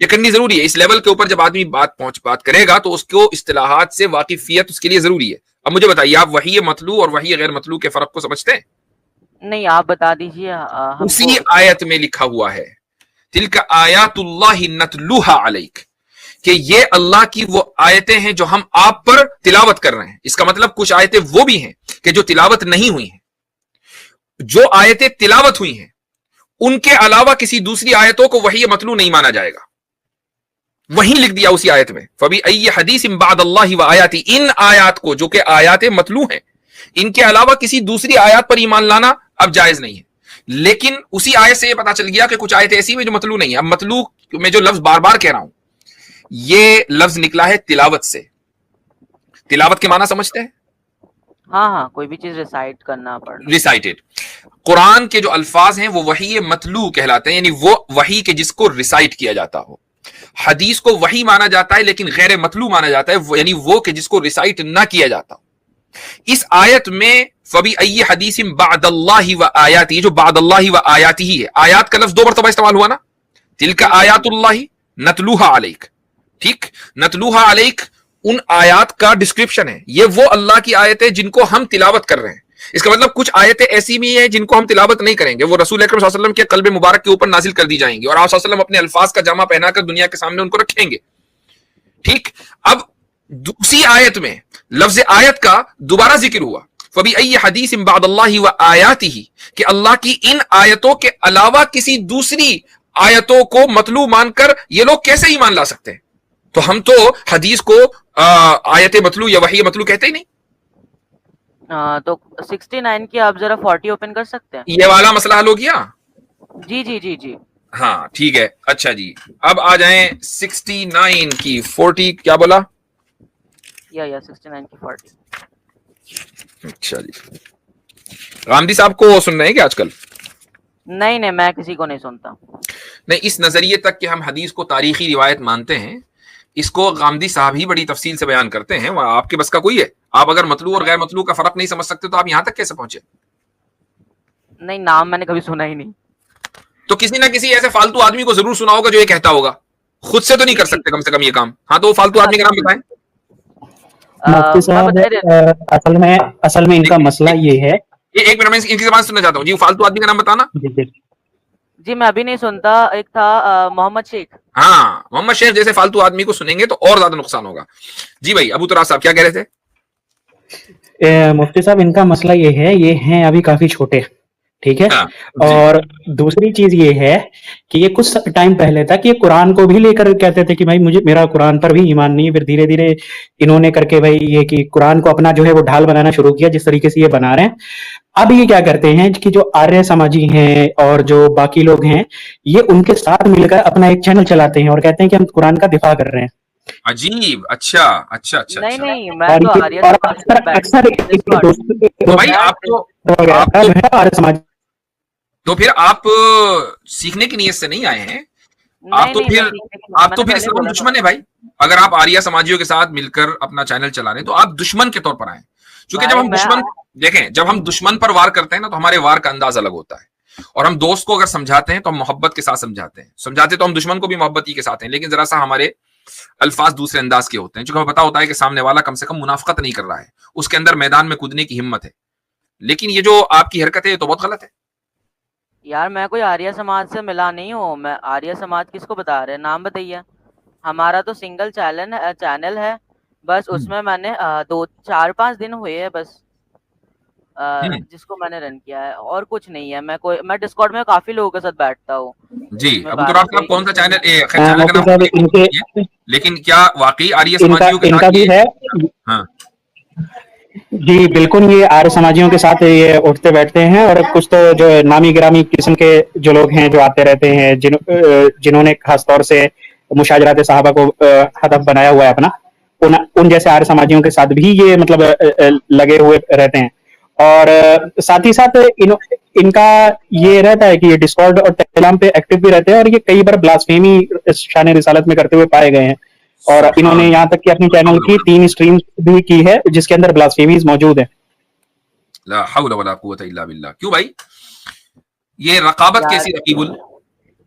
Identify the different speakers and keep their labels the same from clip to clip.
Speaker 1: یہ کرنی ضروری ہے اس لیول کے اوپر جب آدمی بات کرے گا تو اس کو اصطلاحات سے واقفیت اس کے لیے ضروری ہے۔ اب مجھے بتائیے آپ وحی مطلوع اور وحی غیر مطلوع کے فرق کو سمجھتے ہیں؟
Speaker 2: نہیں آپ بتا دیجیے ہم
Speaker 1: اسی
Speaker 2: کو۔
Speaker 1: آیت میں لکھا ہوا ہے تلک آیات اللہ نتلوہا علیک، کہ یہ اللہ کی وہ آیتیں ہیں جو ہم آپ پر تلاوت کر رہے ہیں۔ اس کا مطلب کچھ آیتیں وہ بھی ہیں کہ جو تلاوت نہیں ہوئی ہیں، جو آیتیں تلاوت ہوئی ہیں ان کے علاوہ کسی دوسری آیتوں کو وحی مطلوع نہیں مانا جائے گا۔ وہیں لکھ دیا اسی آیت میں فَبِأَيِّ حَدِيثٍ بَعْدَ اللَّهِ وَآيَاتِهِ، ان آیات کو جو کہ آیات مطلوع ہیں ان کے علاوہ کسی دوسری آیات پر ایمان لانا اب جائز نہیں ہے۔ لیکن اسی آیت سے یہ پتا چل گیا کہ کچھ آیتیں ایسی ہیں جو مطلوع نہیں ہیں۔ اب مطلوع میں جو لفظ بار بار کہہ رہا ہوں یہ لفظ نکلا ہے تلاوت سے۔ تلاوت کے معنی سمجھتے ہیں؟
Speaker 2: ہاں کوئی بھی چیز ریسائٹ کرنا پڑنا۔
Speaker 1: ریسائٹڈ۔ قرآن کے جو الفاظ ہیں وہ وحی مطلوع کہلاتے ہیں، یعنی وہ وحی کے جس کو ریسائٹ کیا جاتا ہو۔ حدیث کو وحی مانا جاتا ہے لیکن غیر مطلوع مانا جاتا ہے، یعنی وہ کہ جس کو ریسائٹ نہ کیا جاتا ہو۔ اس آیت میں فَبِأَيِّ حَدِيثٍ بَعْدَ اللَّهِ وَآيَاتِهِ، جو بعد اللہ و آیاتہ ہے، آیات کا لفظ 2 مرتبہ استعمال ہوا نا، تلک آیات اللہ نتلوہا علیک، ٹھیک، نتلوہا علیک ان آیات کا ڈسکرپشن ہے، یہ وہ اللہ کی آیتیں جن کو ہم تلاوت کر رہے ہیں۔ اس کا مطلب کچھ آیتیں ایسی بھی ہیں جن کو ہم تلاوت نہیں کریں گے، وہ رسول اکرم صلی اللہ علیہ وسلم کے قلب مبارک کے اوپر نازل کر دی جائیں گی اور آپ صلی اللہ علیہ وسلم اپنے الفاظ کا جامع پہنا کر دنیا کے سامنے ان کو رکھیں گے، ٹھیک۔ اب اسی آیت میں لفظ آیت کا دوبارہ ذکر ہوا فَبِأَيِّ حَدِيثٍ بَعْدَ اللَّهِ وَآيَاتِهِ، کہ اللہ کی ان آیتوں کے علاوہ کسی دوسری آیتوں کو مطلوع مان کر یہ لوگ کیسے ایمان لا سکتے ہیں؟ تو ہم تو حدیث کو آیت مطلوع یا وحی مطلوع کہتے ہی نہیں۔
Speaker 2: تو 69 کی آپ ذرا 40 اوپن کر سکتے ہیں؟
Speaker 1: یہ والا مسئلہ حل ہو گیا؟
Speaker 2: جی
Speaker 1: ہاں ٹھیک ہے، اچھا جی اب آ جائیں 69 کی 40، کیا بولا؟
Speaker 2: یا 69 کی 40۔
Speaker 1: اچھا جی، غامدی صاحب کو سن رہے ہیں کہ آج کل؟
Speaker 2: نہیں میں کسی کو نہیں سنتا۔
Speaker 1: نہیں، اس نظریے تک کہ ہم حدیث کو تاریخی روایت مانتے ہیں اس کو غامدی صاحب ہی بڑی تفصیل سے بیان کرتے ہیں، وہ آپ کے بس کا کوئی ہے؟ آپ اگر مطلوع اور غیر مطلوع کا فرق نہیں سمجھ سکتے تو آپ یہاں تک کیسے پہنچے؟
Speaker 2: نہیں نام میں نے کبھی سنا ہی نہیں۔
Speaker 1: تو کسی نہ کسی ایسے فالتو آدمی کو ضرور سنا ہوگا جو یہ کہتا ہوگا، خود سے تو نہیں کر سکتے کم سے کم یہ کام۔ ہاں تو وہ فالتو آدمی کا نام بتائیں۔
Speaker 3: مفتی صاحب اصل میں ان کا مسئلہ یہ ہے،
Speaker 1: ایک منٹ میں ان کی زبان سننا چاہتا ہوں جی، فالتو آدمی کا نام بتانا۔
Speaker 2: جی میں ابھی نہیں سنتا، ایک تھا محمد شیخ۔
Speaker 1: ہاں محمد شیخ جیسے فالتو آدمی کو سنیں گے تو اور زیادہ نقصان ہوگا۔ جی بھائی ابو تراز صاحب کیا کہہ رہے تھے؟
Speaker 3: مفتی صاحب ان کا مسئلہ یہ ہے، یہ ہیں ابھی کافی چھوٹے، ٹھیک ہے، اور دوسری چیز یہ ہے کہ یہ کچھ ٹائم پہلے تک یہ قرآن کو بھی لے کر کہتے تھے کہ بھائی مجھے میرا قرآن پر بھی ایمان نہیں ہے، پھر دھیرے دھیرے انہوں نے کر کے بھائی یہ کہ قرآن کو اپنا جو ہے وہ ڈھال بنانا شروع کیا جس طریقے سے یہ بنا رہے ہیں۔ اب یہ کیا کرتے ہیں کہ جو آریہ سماجی ہیں اور جو باقی لوگ ہیں یہ ان کے ساتھ مل کر اپنا ایک چینل چلاتے ہیں اور کہتے ہیں کہ ہم قرآن کا دفاع کر رہے ہیں۔
Speaker 1: عجیب، اچھا
Speaker 2: نہیں میں تو آریہ سماج سے
Speaker 3: اکثر
Speaker 1: تو بھائی آپ تو پھر آپ سیکھنے کی نیت سے نہیں آئے ہیں، آپ تو پھر اسلام دشمن ہے بھائی۔ اگر آپ آریہ سماجیوں کے ساتھ مل کر اپنا چینل چلا رہے ہیں تو آپ دشمن کے طور پر آئے، چونکہ جب ہم دشمن دیکھیں جب ہم دشمن پر وار کرتے ہیں نا تو ہمارے وار کا انداز الگ ہوتا ہے، اور ہم دوست کو اگر سمجھاتے ہیں تو ہم محبت کے ساتھ سمجھاتے تو ہم دشمن کو بھی محبت ہی کے ساتھ ہیں، لیکن ذرا سا ہمارے الفاظ دوسرے انداز کے ہوتے ہیں، چونکہ ہمیں پتا ہوتا ہے کہ سامنے والا کم سے کم منافقت نہیں کر رہا ہے، اس کے اندر میدان میں کودنے کی ہمت ہے۔ لیکن یہ جو آپ کی حرکت ہے یہ تو بہت غلط ہے
Speaker 2: یار۔ میں کوئی آریہ سماج سے ملا نہیں ہوں، میں آریہ سماج کس کو بتا رہے ہیں؟ نام بتائیے۔ ہمارا تو سنگل چینل ہے بس، اس میں میں نے 4-5 دن ہوئے ہیں بس جس کو میں نے رن کیا ہے، اور کچھ نہیں ہے۔ میں ڈسکارڈ میں کافی لوگوں کے ساتھ بیٹھتا ہوں۔
Speaker 1: جی ابو تراب صاحب کون سا چینل؟ لیکن کیا واقعی آریہ سماجیوں کے ساتھ
Speaker 3: بھی ہے؟
Speaker 1: ہاں
Speaker 3: جی بالکل، یہ آریہ سماجیوں کے ساتھ یہ اٹھتے بیٹھتے ہیں، اور کچھ تو جو نامی گرامی قسم کے جو لوگ ہیں جو آتے رہتے ہیں جنہوں نے خاص طور سے مشاجرات صحابہ کو ہدف بنایا ہوا ہے اپنا، ان جیسے آریہ سماجیوں کے ساتھ بھی یہ مطلب لگے ہوئے رہتے ہیں۔ اور ساتھ ہی ساتھ ان کا یہ رہتا ہے کہ یہ ڈسکارڈ اور ٹیلیگرام پہ ایکٹیو بھی رہتے ہیں، اور یہ کئی بار بلاسفیمی شان رسالت میں کرتے ہوئے پائے گئے ہیں، اور انہوں نے یہاں تک کہ اپنے چینل کی 3 اسٹریمز بھی کی ہے جس کے اندر بلاسفیمیز موجود ہیں۔
Speaker 1: لا حول ولا قوت الا باللہ. کیوں بھائی یہ رقابت
Speaker 2: یار
Speaker 1: کیسی رقیب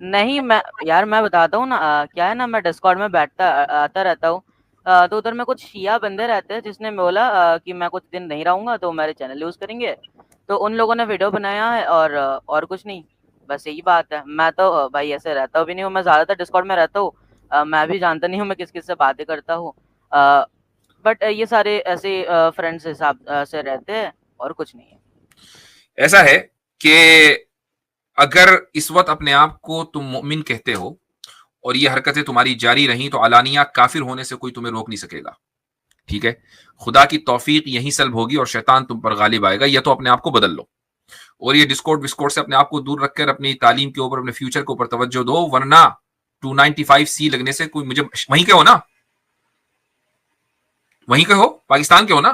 Speaker 2: نہیں میں بتاتا ہوں نا کیا ہے نا میں ڈسکارڈ میں آتا رہتا ہوں تو ادھر میں کچھ شیعہ بندے رہتے ہیں جس نے بولا کہ میں کچھ دن نہیں رہوں گا تو میرے چینل یوز کریں گے تو ان لوگوں نے ویڈیو بنایا ہے اور کچھ نہیں بس یہی بات ہے. میں تو بھائی ایسے رہتا بھی نہیں ہوں, میں زیادہ تر ڈسکارڈ میں رہتا ہوں, میں بھی جانتا نہیں ہوں میں کس کس سے باتیں کرتا ہوں بٹ یہ سارے ایسے فرینڈس حساب سے رہتے ہیں اور کچھ نہیں ہے.
Speaker 1: ایسا ہے کہ اگر اس وقت اپنے آپ کو تم مومن کہتے ہو اور یہ حرکتیں تمہاری جاری رہیں تو علانیہ کافر ہونے سے کوئی تمہیں روک نہیں سکے گا. ٹھیک ہے, خدا کی توفیق یہیں سلب ہوگی اور شیطان تم پر غالب آئے گا. یا تو اپنے آپ کو بدل لو اور یہ ڈسکورڈ وسکورڈ سے اپنے آپ کو دور رکھ کر اپنی تعلیم کے اوپر اپنے فیوچر کے اوپر توجہ دو, ورنہ 295C لگنے سے کوئی مجھے وہیں کے ہو نا, وہیں کے ہو, پاکستان کے ہو نا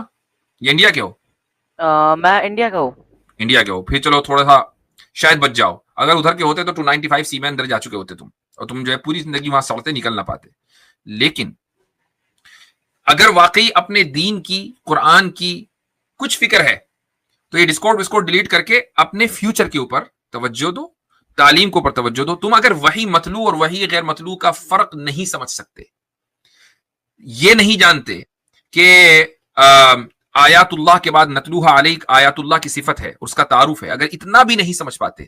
Speaker 1: یا انڈیا کے ہو؟
Speaker 2: میں انڈیا کا ہوں.
Speaker 1: انڈیا کے ہو, پھر چلو تھوڑا سا شاید بچ جاؤ. اگر ادھر کے ہوتے تو 295C میں اندر جا چکے ہوتے تم, اور تم جو ہے پوری زندگی وہاں سڑتے نکل نہ پاتے. لیکن اگر واقعی اپنے دین کی, قرآن کی کچھ فکر ہے تو یہ ڈسکورڈ وسکورڈ ڈیلیٹ کر کے اپنے فیوچر کے اوپر توجہ دو, تعلیم کے اوپر توجہ دو. تم اگر وہی مطلوع اور وہی غیر مطلوع کا فرق نہیں سمجھ سکتے, یہ نہیں جانتے کہ آیات اللہ کے بعد نتلوہا علیک آیات اللہ کی صفت ہے, اس کا تعارف ہے, اگر اتنا بھی نہیں سمجھ پاتے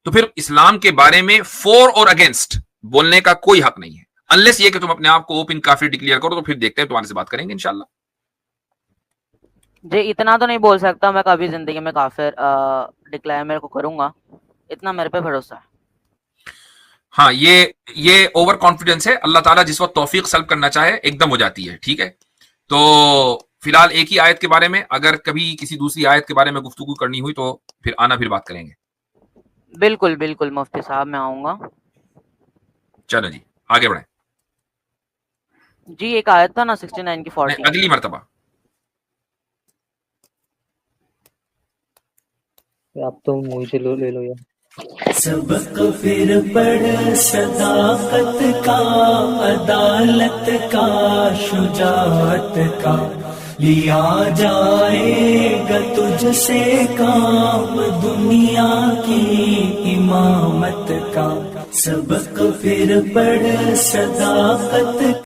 Speaker 1: تو پھر اسلام کے بارے میں فور اور اگینسٹ بولنے کا کوئی حق نہیں ہے, انلیس یہ کہ تم اپنے آپ کو اوپن کافر ڈکلیئر کرو, تو پھر دیکھتے ہیں تمہارے سے بات کریں گے انشاءاللہ.
Speaker 2: جی اتنا تو نہیں بول سکتا میں کبھی زندگی میں کافر ڈکلیئر میرے کو کروں گا, اتنا میرے پہ بھروسہ ہے.
Speaker 1: ہاں یہ اوور کانفیڈنس ہے. اللہ تعالیٰ جس وقت توفیق سلب کرنا چاہے ایک دم ہو جاتی ہے. ٹھیک ہے, تو فی الحال ایک ہی آیت کے بارے میں, اگر کبھی کسی دوسری آیت کے بارے میں گفتگو کرنی ہوئی تو پھر آنا, پھر بات کریں گے.
Speaker 2: بالکل بالکل مفتی صاحب میں آؤں گا.
Speaker 1: چلو جی آگے بڑھیں.
Speaker 2: جی ایک آیت تھا نا 69 کی 40.
Speaker 1: اگلی مرتبہ
Speaker 4: آپ تو مجھے لے لو یار.
Speaker 5: سبق پھر پڑھ صداقت کا, عدالت کا, شجاعت کا, لیا جائے گا تجھ سے کام دنیا کی امامت کا. سبق پھر پڑھ صداقت